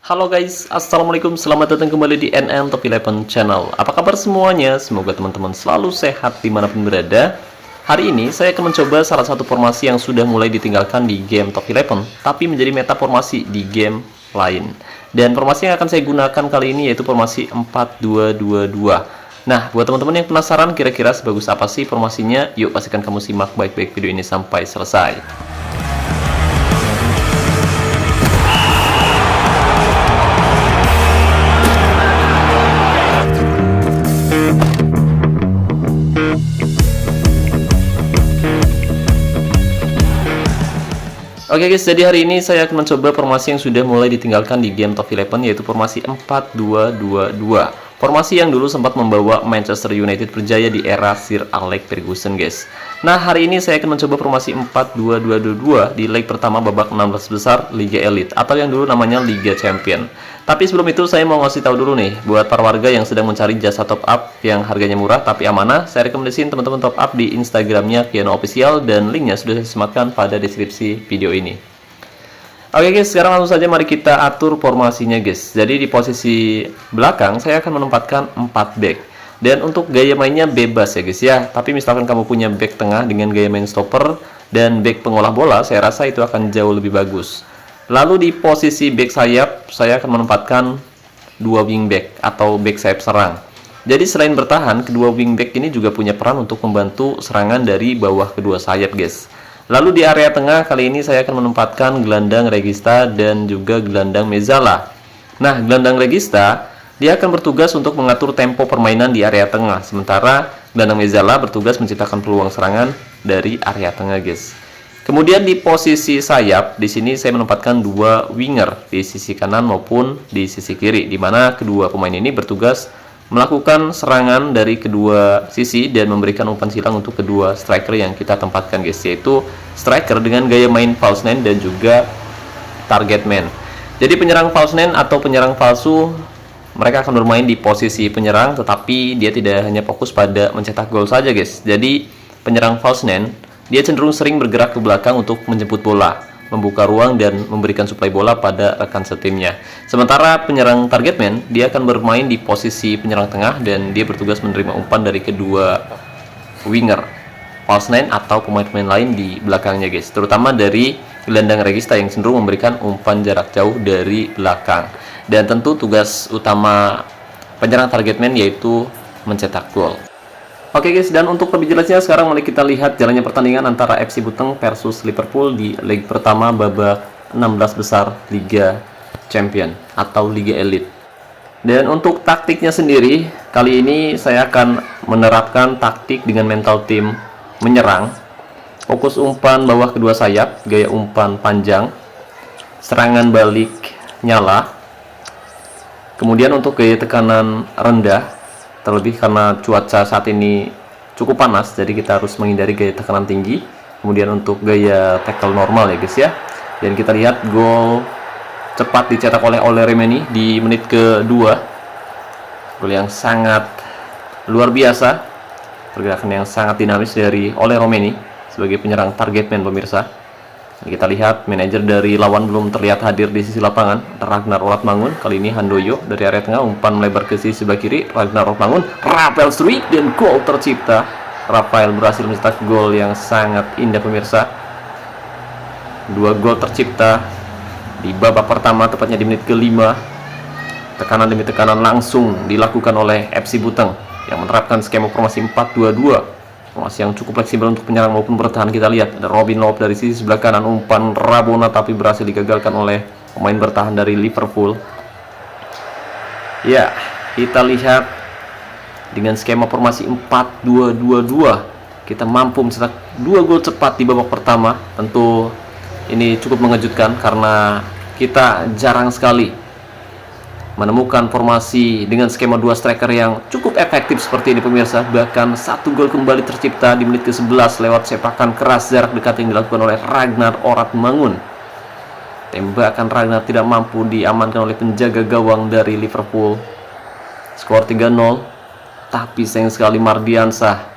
Halo guys, assalamualaikum, selamat datang kembali di NN Top 11 Channel. Apa kabar semuanya? Semoga teman-teman selalu sehat dimanapun berada. Hari ini saya akan mencoba salah satu formasi yang sudah mulai ditinggalkan di game Top 11, tapi menjadi meta formasi di game lain. Dan formasi yang akan saya gunakan kali ini yaitu formasi 4-2-2-2. Nah, buat teman-teman yang penasaran kira-kira sebagus apa sih formasinya, yuk pastikan kamu simak baik-baik video ini sampai selesai. Oke guys, jadi hari ini saya akan mencoba formasi yang sudah mulai ditinggalkan di game Top 11, yaitu formasi 4-2-2-2. Formasi yang dulu sempat membawa Manchester United berjaya di era Sir Alex Ferguson guys. Nah, hari ini saya akan mencoba formasi 4-2-2-2 di leg pertama babak 16 besar Liga Elite, atau yang dulu namanya Liga Champion. Tapi sebelum itu saya mau ngasih tahu dulu nih, buat para warga yang sedang mencari jasa top up yang harganya murah tapi amanah, saya rekomendasiin teman-teman top up di Instagramnya Kiano Official, dan linknya sudah saya sematkan pada deskripsi video ini. Oke guys, sekarang langsung saja mari kita atur formasinya guys. Jadi di posisi belakang saya akan menempatkan 4 back. Dan untuk gaya mainnya bebas ya guys ya. Tapi misalkan kamu punya back tengah dengan gaya main stopper dan back pengolah bola, saya rasa itu akan jauh lebih bagus. Lalu di posisi back sayap, saya akan menempatkan 2 wingback atau back sayap serang. Jadi selain bertahan, kedua wingback ini juga punya peran untuk membantu serangan dari bawah kedua sayap guys. Lalu di area tengah kali ini saya akan menempatkan gelandang Regista dan juga gelandang Mezzala. Nah, gelandang Regista dia akan bertugas untuk mengatur tempo permainan di area tengah, sementara gelandang Mezzala bertugas menciptakan peluang serangan dari area tengah guys. Kemudian di posisi sayap, di sini saya menempatkan 2 winger di sisi kanan maupun di sisi kiri, di mana kedua pemain ini bertugas melakukan serangan dari kedua sisi dan memberikan umpan silang untuk kedua striker yang kita tempatkan guys, yaitu striker dengan gaya main false nine dan juga target man. Jadi penyerang false nine atau penyerang palsu, mereka akan bermain di posisi penyerang, tetapi dia tidak hanya fokus pada mencetak gol saja guys. Jadi penyerang false nine dia cenderung sering bergerak ke belakang untuk menjemput bola, membuka ruang dan memberikan suplai bola pada rekan setimnya. Sementara penyerang target man dia akan bermain di posisi penyerang tengah dan dia bertugas menerima umpan dari kedua winger false nine atau pemain-pemain lain di belakangnya guys, terutama dari gelandang Regista yang cenderung memberikan umpan jarak jauh dari belakang. Dan tentu tugas utama penyerang target man yaitu mencetak gol. Oke guys, dan untuk lebih jelasnya sekarang mari kita lihat jalannya pertandingan antara FC Buteng versus Liverpool di leg pertama babak 16 besar Liga Champion atau Liga Elite. Dan untuk taktiknya sendiri, kali ini saya akan menerapkan taktik dengan mental tim menyerang, fokus umpan bawah kedua sayap, gaya umpan panjang, serangan balik nyala. Kemudian untuk gaya tekanan rendah, terlebih karena cuaca saat ini cukup panas, jadi kita harus menghindari gaya tekanan tinggi. Kemudian untuk gaya tackle normal ya guys ya. Dan kita lihat gol cepat dicetak oleh Remeni di menit kedua. Gol yang sangat luar biasa, pergerakan yang sangat dinamis dari Remeni sebagai penyerang target man pemirsa. Dan kita lihat manajer dari lawan belum terlihat hadir di sisi lapangan, Ragnar Oratmangun. Kali ini Handoyo dari area tengah, umpan melebar ke sisi sebelah kiri, Ragnar Oratmangun, Rafael Struijk, dan gol tercipta. Rafael berhasil mencetak gol yang sangat indah pemirsa. 2 gol tercipta di babak pertama, tepatnya di menit ke-5. Tekanan demi tekanan langsung dilakukan oleh FC Buteng yang menerapkan skema formasi 4-2-2. Formasi yang cukup fleksibel untuk penyerang maupun bertahan. Kita lihat ada Robin Lop dari sisi sebelah kanan, umpan Rabona tapi berhasil digagalkan oleh pemain bertahan dari Liverpool. Ya, kita lihat dengan skema formasi 4-2-2-2 kita mampu mencetak 2 gol cepat di babak pertama. Tentu ini cukup mengejutkan karena kita jarang sekali menemukan formasi dengan skema 2 striker yang cukup efektif seperti ini pemirsa. Bahkan 1 gol kembali tercipta di menit ke-11 lewat sepakan keras jarak dekat yang dilakukan oleh Ragnar Oratmangun. Tembakan Ragnar tidak mampu diamankan oleh penjaga gawang dari Liverpool. Skor 3-0. Tapi sayang sekali Mardiansah,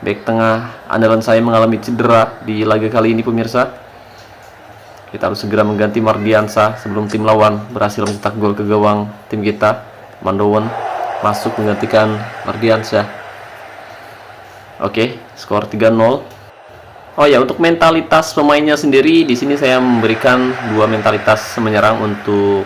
bek tengah andalan saya, mengalami cedera di laga kali ini pemirsa. Kita harus segera mengganti Mardiansyah sebelum tim lawan berhasil mencetak gol ke gawang tim kita. Mandowen masuk menggantikan Mardiansyah. Oke, skor 3-0. Oh ya, untuk mentalitas pemainnya sendiri di sini saya memberikan dua mentalitas menyerang untuk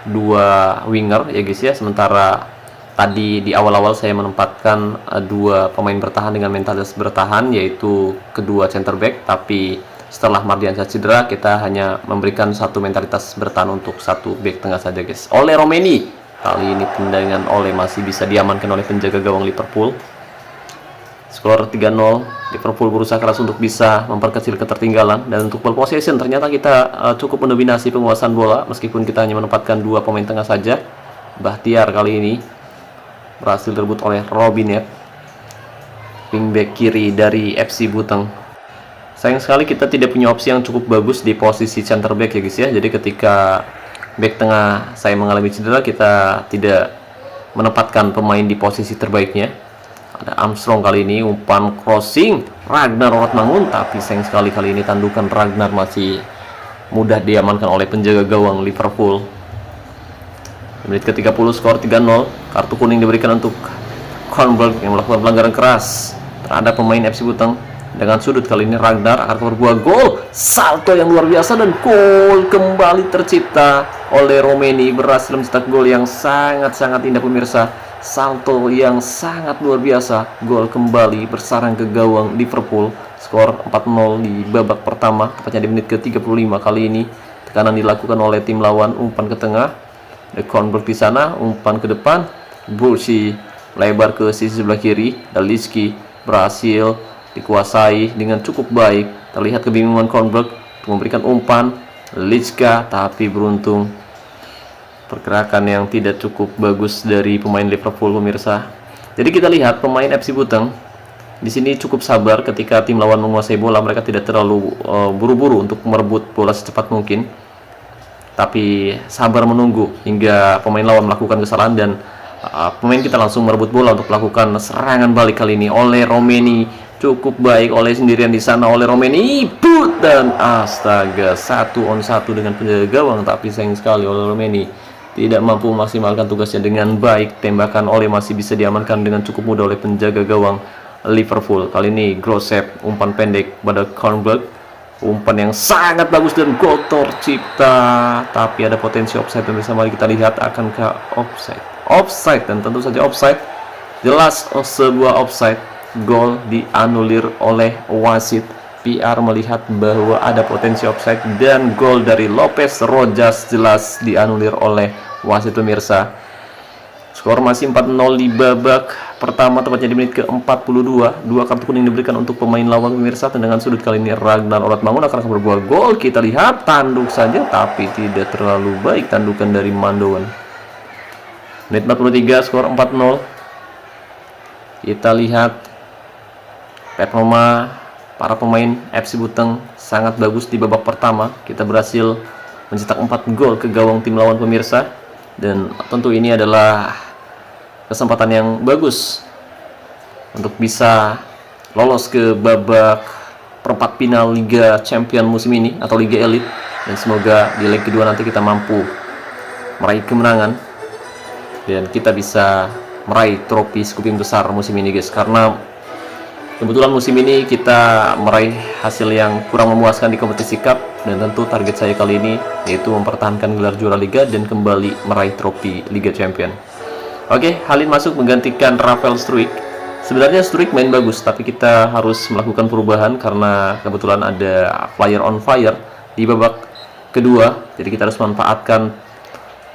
dua winger ya guys ya. Sementara tadi di awal-awal saya menempatkan dua pemain bertahan dengan mentalitas bertahan, yaitu kedua center back. Tapi setelah Mardiansyah cedera, kita hanya memberikan satu mentalitas bertahan untuk satu back tengah saja guys. Ole Romeni, kali ini tendangan Ole masih bisa diamankan oleh penjaga gawang Liverpool. Skor 3-0. Liverpool berusaha keras untuk bisa memperkecil ketertinggalan, dan untuk ball possession ternyata kita cukup mendominasi penguasaan bola meskipun kita hanya menempatkan dua pemain tengah saja. Bahtiar kali ini berhasil direbut oleh Robinet, wingback kiri dari FC Buteng. Sayang sekali kita tidak punya opsi yang cukup bagus di posisi center back ya guys ya. Jadi ketika back tengah saya mengalami cedera, kita tidak menempatkan pemain di posisi terbaiknya. Ada Armstrong kali ini, umpan crossing Ragnar Orotmangun, tapi sayang sekali kali ini tandukan Ragnar masih mudah diamankan oleh penjaga gawang Liverpool. Menit ke-30, skor 3-0. Kartu kuning diberikan untuk Kornberg yang melakukan pelanggaran keras terhadap pemain FC Buteng. Dengan sudut kali ini Ragnar akan berbuah gol, salto yang luar biasa, dan gol kembali tercipta oleh Romeni. Berhasil mencetak gol yang sangat-sangat indah pemirsa. Salto yang sangat luar biasa, gol kembali bersarang ke gawang Liverpool. Skor 4-0 di babak pertama, tepatnya di menit ke-35. Kali ini tekanan dilakukan oleh tim lawan, umpan ke tengah, The Kornberg di sana, umpan ke depan, Bursi lebar ke sisi sebelah kiri, Daliski berhasil dikuasai dengan cukup baik. Terlihat kebingungan Kornberg untuk memberikan umpan, Lichka, tapi beruntung pergerakan yang tidak cukup bagus dari pemain Liverpool pemirsa. Jadi kita lihat pemain FC Buteng di sini cukup sabar ketika tim lawan menguasai bola. Mereka tidak terlalu buru-buru untuk merebut bola secepat mungkin, tapi sabar menunggu hingga pemain lawan melakukan kesalahan, dan pemain kita langsung merebut bola untuk melakukan serangan balik. Kali ini oleh Romeni cukup baik, oleh sendirian di sana, oleh Romeni put, dan astaga, 1-on-1 dengan penjaga gawang, tapi sayang sekali oleh Romeni tidak mampu memaksimalkan tugasnya dengan baik. Tembakan oleh masih bisa diamankan dengan cukup mudah oleh penjaga gawang Liverpool. Kali ini Grosep, umpan pendek pada Kornberg, umpan yang sangat bagus dan gol tercipta, tapi ada potensi offside pemirsa. Mari kita lihat akankah offside, dan tentu saja offside, jelas sebuah offside. Gol dianulir oleh wasit. PR melihat bahwa ada potensi offside, dan gol dari Lopez Rojas jelas dianulir oleh wasit pemirsa. Skor masih 4-0 di babak pertama, tepatnya di menit ke-42. Dua kartu kuning diberikan untuk pemain lawan pemirsa. Tendangan sudut kali ini Ragnar Orotmangun akan berbuah gol. Kita lihat tanduk saja, tapi tidak terlalu baik tandukan dari Mandowen. Menit 43, skor 4-0. Kita lihat performa para pemain FC Buteng sangat bagus di babak pertama. Kita berhasil mencetak 4 gol ke gawang tim lawan pemirsa, dan tentu ini adalah kesempatan yang bagus untuk bisa lolos ke babak perempat final Liga Champion musim ini atau Liga Elite, dan semoga di leg kedua nanti kita mampu meraih kemenangan dan kita bisa meraih trofi skuping besar musim ini guys, karena kebetulan musim ini kita meraih hasil yang kurang memuaskan di kompetisi cup, dan tentu target saya kali ini yaitu mempertahankan gelar juara liga dan kembali meraih trofi Liga Champion. Oke, Halin masuk menggantikan Rafael Struijk. Sebenarnya Struijk main bagus, tapi kita harus melakukan perubahan karena kebetulan ada player on fire di babak kedua. Jadi kita harus manfaatkan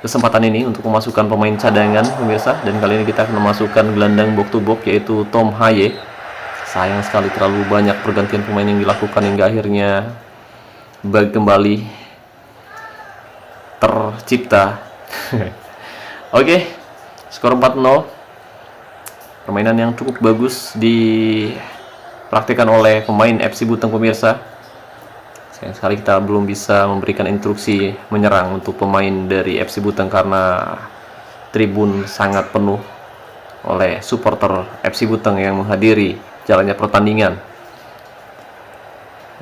kesempatan ini untuk memasukkan pemain cadangan pemirsa, dan kali ini kita akan memasukkan gelandang box to box yaitu Tom Haye. Sayang sekali terlalu banyak pergantian pemain yang dilakukan hingga akhirnya bug kembali tercipta. Oke, skor 4-0. Permainan yang cukup bagus dipraktikkan oleh pemain FC Buteng pemirsa. Sayang sekali kita belum bisa memberikan instruksi menyerang untuk pemain dari FC Buteng karena tribun sangat penuh oleh supporter FC Buteng yang menghadiri jalannya pertandingan.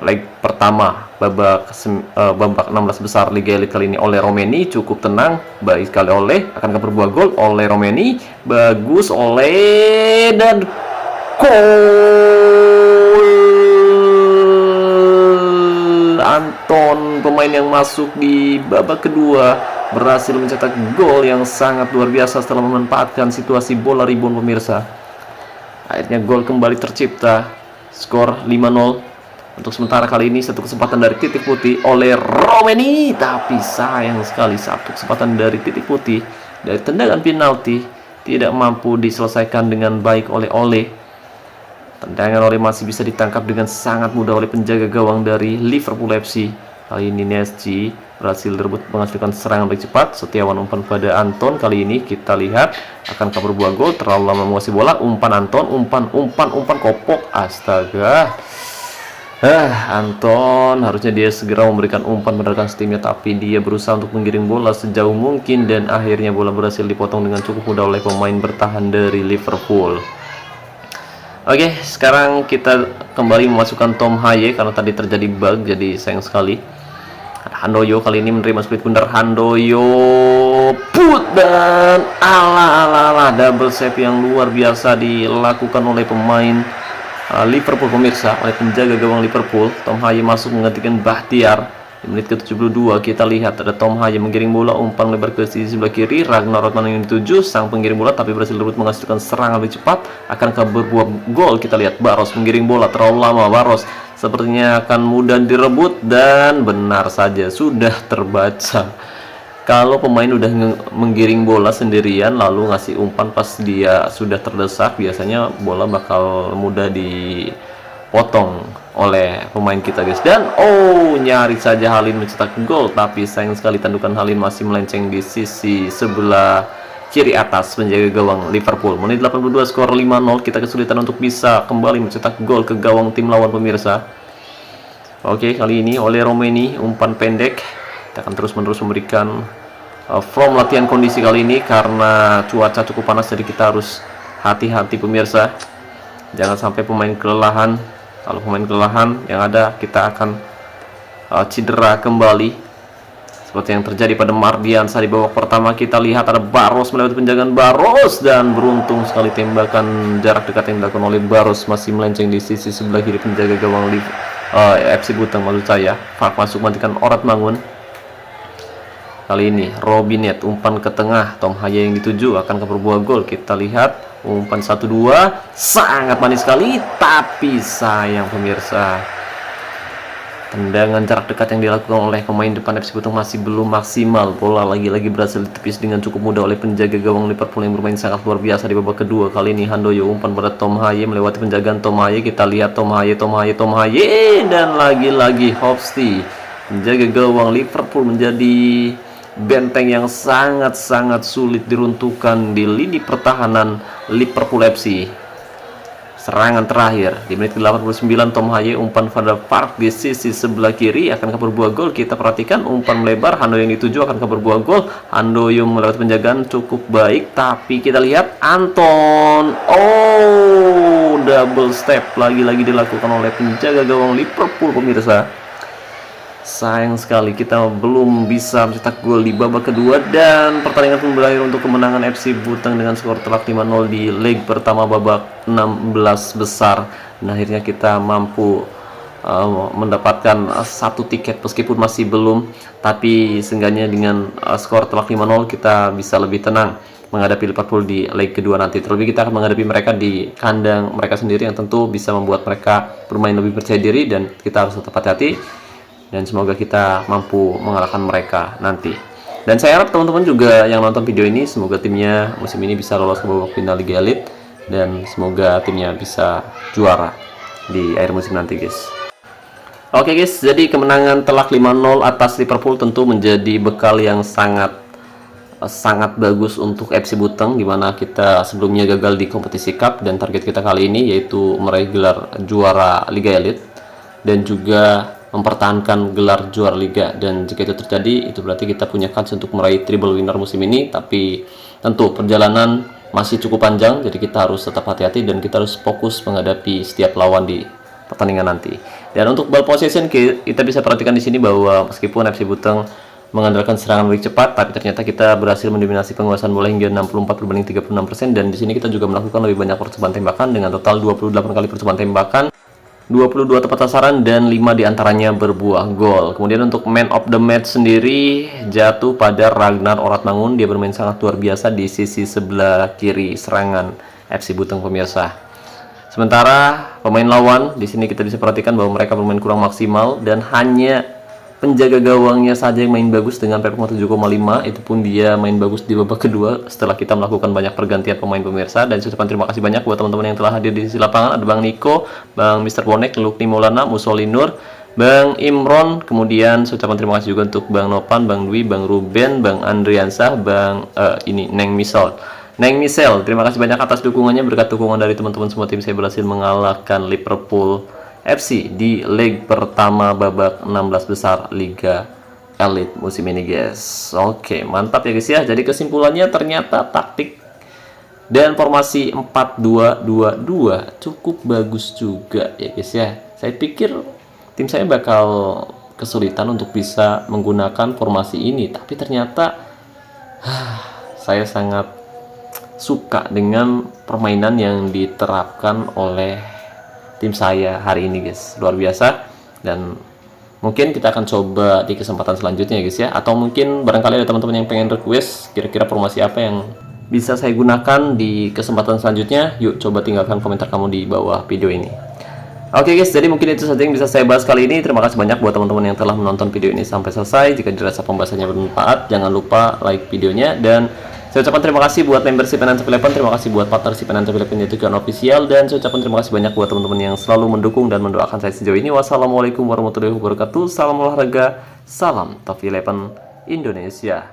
leg pertama babak 16 besar Liga Elit kali ini oleh Romeni. Cukup tenang, baik sekali oleh, akan berbuah gol oleh Romeni, bagus oleh, dan gol. Anton, pemain yang masuk di babak kedua, berhasil mencetak gol yang sangat luar biasa setelah memanfaatkan situasi bola rebound pemirsa. Akhirnya gol kembali tercipta, skor 5-0. Untuk sementara kali ini satu kesempatan dari titik putih oleh Romeni, tapi sayang sekali satu kesempatan dari titik putih dari tendangan penalti tidak mampu diselesaikan dengan baik oleh Ole. Tendangan Ole masih bisa ditangkap dengan sangat mudah oleh penjaga gawang dari Liverpool FC. Kali ini Nesci berhasil menghasilkan serangan baik cepat. Setiawan umpan pada Anton. Kali ini kita lihat akan berbuah gol, terlalu lama menguasai bola. Umpan Anton, umpan kopok, astaga. Anton harusnya dia segera memberikan umpan pada rekan timnya, tapi dia berusaha untuk menggiring bola sejauh mungkin dan akhirnya bola berhasil dipotong dengan cukup mudah oleh pemain bertahan dari Liverpool. Oke, sekarang kita kembali memasukkan Tom Haye karena tadi terjadi bug, jadi sayang sekali. Handoyo kali ini menerima split bundar. Handoyo put, dan ala double save yang luar biasa dilakukan oleh pemain Liverpool pemirsa, oleh penjaga gawang Liverpool. Tom Haye masuk menggantikan Bahtiar di menit ke-72. Kita lihat ada Tom Haye menggiring bola, umpan lebar ke sisi sebelah kiri. Ragnar Rotman yang dituju sang penggiring bola, tapi berhasil menghasilkan serangan lebih cepat, akan berbuah gol. Kita lihat Barros menggiring bola terlalu lama. Barros sepertinya akan mudah direbut, dan benar saja sudah terbaca. Kalau pemain udah menggiring bola sendirian lalu ngasih umpan pas dia sudah terdesak, biasanya bola bakal mudah dipotong oleh pemain kita guys. Dan nyaris saja Halim mencetak gol, tapi sayang sekali tandukan Halim masih melenceng di sisi sebelah kiri atas penjaga gawang Liverpool. Menit 82, skor 5-0. Kita kesulitan untuk bisa kembali mencetak gol ke gawang tim lawan pemirsa. Oke, kali ini oleh Romeni, umpan pendek. Kita akan terus-menerus memberikan from latihan kondisi kali ini karena cuaca cukup panas, jadi kita harus hati-hati pemirsa, jangan sampai pemain kelelahan. Kalau pemain kelelahan, yang ada kita akan cedera kembali seperti yang terjadi pada Mardiansa di babak pertama. Kita lihat ada Barros melewati penjagaan Barros, dan beruntung sekali tembakan jarak dekat yang dilakukan oleh Barros masih melenceng di sisi sebelah kiri penjaga gawang FC Butang maksud saya. Fak masuk matikan Orat Mangun. Kali ini Robinet umpan ke tengah, Tom Haye yang dituju akan berbuah gol. Kita lihat umpan 1-2, sangat manis sekali, tapi sayang pemirsa, tendangan jarak dekat yang dilakukan oleh pemain depan FC Butang masih belum maksimal. Bola lagi-lagi berhasil ditepis dengan cukup mudah oleh penjaga gawang Liverpool yang bermain sangat luar biasa di babak kedua. Kali ini Handoyo umpan pada Tom Haye melewati penjagaan Tom Haye. Kita lihat Tom Haye, dan lagi-lagi Hofsti, penjaga gawang Liverpool, menjadi benteng yang sangat-sangat sulit diruntuhkan di lini pertahanan Liverpool FC. Serangan terakhir di menit ke-89, Tom Haye umpan pada Park di sisi sebelah kiri, akan berbuah gol. Kita perhatikan umpan melebar, Handoyo yang dituju akan berbuah gol. Handoyo melewati penjagaan cukup baik, tapi kita lihat Anton, double step lagi-lagi dilakukan oleh penjaga gawang Liverpool pemirsa. Sayang sekali kita belum bisa mencetak gol di babak kedua, dan pertandingan pun berakhir untuk kemenangan FC Butang dengan skor telak 5-0 di leg pertama babak 16 besar. Dan akhirnya kita mampu mendapatkan satu tiket meskipun masih belum, tapi seenggaknya dengan skor telak 5-0 kita bisa lebih tenang menghadapi Liverpool di leg kedua nanti. Terlebih kita akan menghadapi mereka di kandang mereka sendiri, yang tentu bisa membuat mereka bermain lebih percaya diri, dan kita harus tetap hati-hati. Dan semoga kita mampu mengalahkan mereka nanti. Dan saya harap teman-teman juga yang nonton video ini, semoga timnya musim ini bisa lolos ke babak final Liga Elit, dan semoga timnya bisa juara di akhir musim nanti guys. Oke guys, jadi kemenangan telak 5-0 atas Liverpool tentu menjadi bekal yang sangat bagus untuk FC Butang, dimana kita sebelumnya gagal di kompetisi cup, dan target kita kali ini yaitu meraih gelar juara Liga Elit dan juga mempertahankan gelar juara liga. Dan jika itu terjadi, itu berarti kita punya kans untuk meraih treble winner musim ini. Tapi tentu perjalanan masih cukup panjang, jadi kita harus tetap hati-hati dan kita harus fokus menghadapi setiap lawan di pertandingan nanti. Dan untuk ball possession kita bisa perhatikan di sini bahwa meskipun FC Buteng mengandalkan serangan balik cepat, tapi ternyata kita berhasil mendominasi penguasaan bola hingga 64 berbanding 36%, dan di sini kita juga melakukan lebih banyak percobaan tembakan dengan total 28 kali percobaan tembakan, 22 tepat sasaran, dan 5 diantaranya berbuah gol. Kemudian untuk man of the match sendiri jatuh pada Ragnar Oratmangun. Dia bermain sangat luar biasa di sisi sebelah kiri serangan FC Buteng pemirsa. Sementara pemain lawan di sini kita bisa perhatikan bahwa mereka bermain kurang maksimal dan hanya penjaga gawangnya saja yang main bagus dengan PPM 7,5. Itu pun dia main bagus di babak kedua setelah kita melakukan banyak pergantian pemain pemirsa. Dan saya ucapkan terima kasih banyak buat teman-teman yang telah hadir di sisi lapangan. Ada Bang Niko, Bang Mr. Bonek, Lukni Maulana, Musolinur, Bang Imron. Kemudian saya ucapkan terima kasih juga untuk Bang Nopan, Bang Dwi, Bang Ruben, Bang Andriansah, Bang Neng Misel. Terima kasih banyak atas dukungannya. Berkat dukungan dari teman-teman semua, tim saya berhasil mengalahkan Liverpool FC di leg pertama babak 16 besar Liga Elite musim ini guys. Oke, mantap ya guys ya. Jadi kesimpulannya ternyata taktik dan formasi 4-2-2-2 cukup bagus juga ya guys ya. Saya pikir tim saya bakal kesulitan untuk bisa menggunakan formasi ini, tapi ternyata saya sangat suka dengan permainan yang diterapkan oleh tim saya hari ini guys, luar biasa. Dan mungkin kita akan coba di kesempatan selanjutnya guys ya, atau mungkin barangkali ada teman-teman yang pengen request kira-kira formasi apa yang bisa saya gunakan di kesempatan selanjutnya. Yuk coba tinggalkan komentar kamu di bawah video ini. Oke guys, jadi mungkin itu saja yang bisa saya bahas kali ini. Terima kasih banyak buat teman-teman yang telah menonton video ini sampai selesai. Jika dirasa pembahasannya bermanfaat, jangan lupa like videonya. Dan saya ucapkan terima kasih buat membership Penantap Eleven, terima kasih buat partnership Penantap Eleven yaitu Kion Official, dan saya ucapkan terima kasih banyak buat teman-teman yang selalu mendukung dan mendoakan saya sejauh ini. Wassalamualaikum warahmatullahi wabarakatuh. Salam olahraga, salam Top Eleven Indonesia.